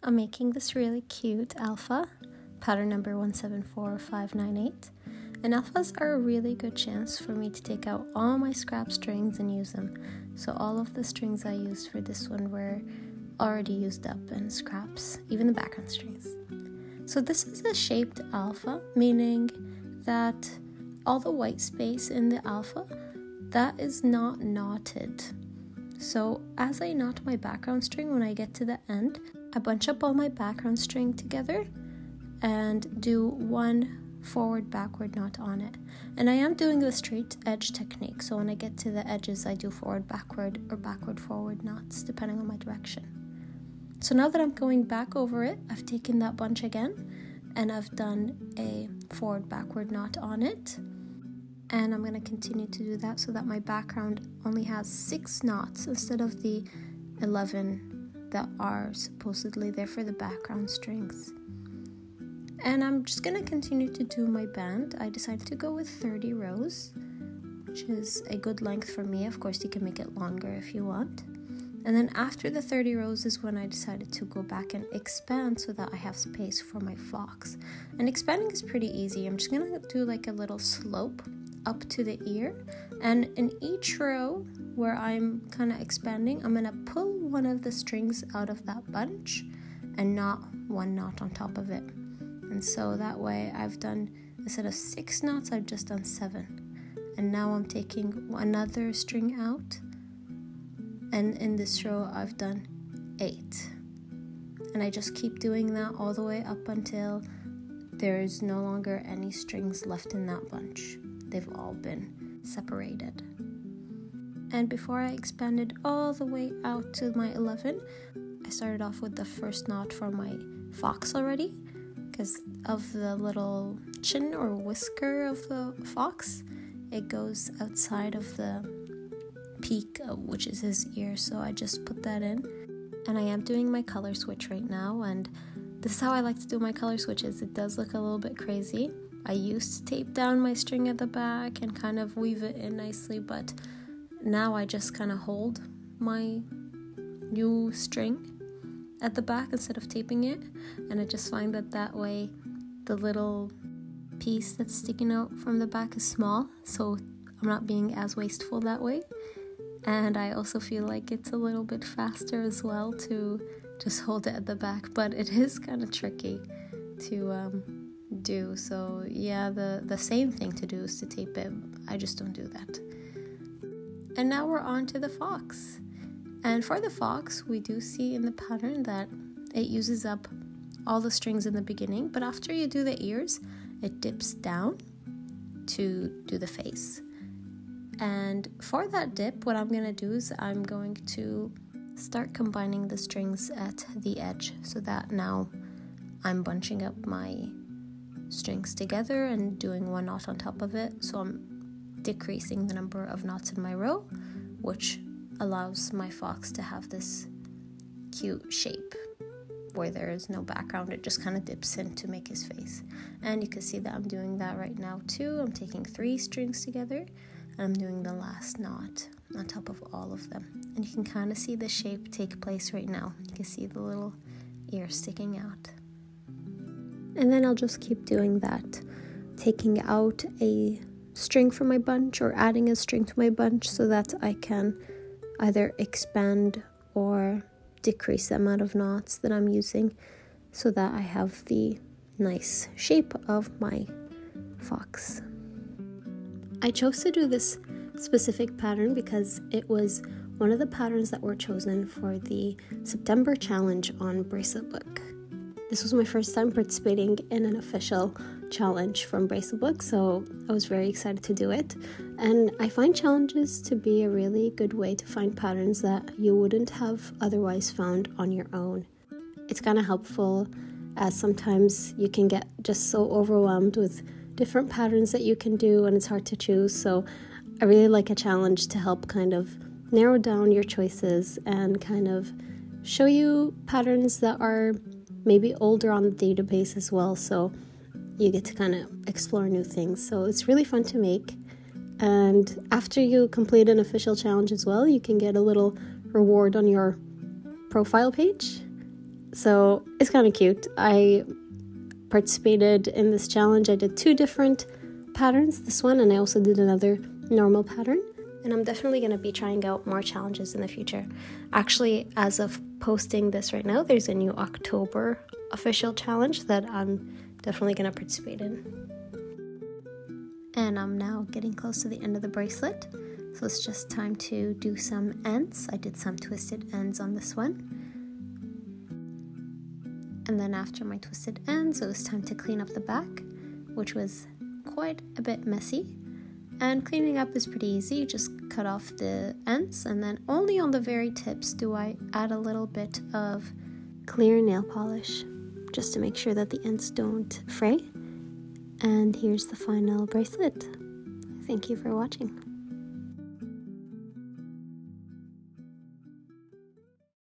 I'm making this really cute alpha, pattern number 174598, and alphas are a really good chance for me to take out all my scrap strings and use them. So all of the strings I used for this one were already used up and scraps, even the background strings. So this is a shaped alpha, meaning that all the white space in the alpha, that is not knotted. So as I knot my background string, when I get to the end, I bunch up all my background string together and do one forward-backward knot on it. And I am doing the straight edge technique, so when I get to the edges, I do forward-backward or backward-forward knots, depending on my direction. So now that I'm going back over it, I've taken that bunch again, and I've done a forward-backward knot on it. And I'm going to continue to do that so that my background only has 6 knots instead of the 11 that are supposedly there for the background strings. And I'm just going to continue to do my band. I decided to go with 30 rows, which is a good length for me. Of course, you can make it longer if you want. And then after the 30 rows is when I decided to go back and expand so that I have space for my fox. And expanding is pretty easy. I'm just going to do like a little slope up to the ear, and in each row where I'm kind of expanding, I'm going to pull one of the strings out of that bunch and knot one knot on top of it. And so that way I've done, instead of 6 knots, I've just done 7. And now I'm taking another string out, and in this row I've done 8. And I just keep doing that all the way up until there's no longer any strings left in that bunch. They've all been separated. And before I expanded all the way out to my 11, I started off with the first knot for my fox already, because of the little chin or whisker of the fox. It goes outside of the peak, which is his ear, so I just put that in. And I am doing my color switch right now, and this is how I like to do my color switches. It does look a little bit crazy. I used to tape down my string at the back and kind of weave it in nicely, but now I just kind of hold my new string at the back instead of taping it, and I just find that way the little piece that's sticking out from the back is small, so I'm not being as wasteful that way. And I also feel like it's a little bit faster as well to just hold it at the back, but it is kind of tricky to do. So yeah, the same thing to do is to tape it. I just don't do that. And now we're on to the fox. And for the fox, we do see in the pattern that it uses up all the strings in the beginning, but after you do the ears, it dips down to do the face. And for that dip, what I'm going to do is I'm going to start combining the strings at the edge, so that now I'm bunching up my strings together and doing one knot on top of it. So I'm decreasing the number of knots in my row, which allows my fox to have this cute shape where there is no background. It just kind of dips in to make his face. And you can see that I'm doing that right now too. I'm taking 3 strings together and I'm doing the last knot on top of all of them. And you can kind of see the shape take place right now. You can see the little ear sticking out. And then I'll just keep doing that, taking out a string from my bunch or adding a string to my bunch so that I can either expand or decrease the amount of knots that I'm using so that I have the nice shape of my fox. I chose to do this specific pattern because it was one of the patterns that were chosen for the September challenge on Braceletbook. This was my first time participating in an official challenge from Braceletbook, so I was very excited to do it. And I find challenges to be a really good way to find patterns that you wouldn't have otherwise found on your own. It's kind of helpful, as sometimes you can get just so overwhelmed with different patterns that you can do and it's hard to choose. So I really like a challenge to help kind of narrow down your choices and kind of show you patterns that are maybe older on the database as well, so you get to kind of explore new things. So it's really fun to make. And after you complete an official challenge as well, you can get a little reward on your profile page. So it's kind of cute. I participated in this challenge. I did 2 different patterns, this one, and I also did another normal pattern. And I'm definitely going to be trying out more challenges in the future. Actually, as of posting this right now, there's a new October official challenge that I'm definitely going to participate in. And I'm now getting close to the end of the bracelet. So it's just time to do some ends. I did some twisted ends on this one. And then after my twisted ends, it was time to clean up the back, which was quite a bit messy. And cleaning up is pretty easy. You just cut off the ends, and then only on the very tips do I add a little bit of clear nail polish, just to make sure that the ends don't fray. And here's the final bracelet. Thank you for watching.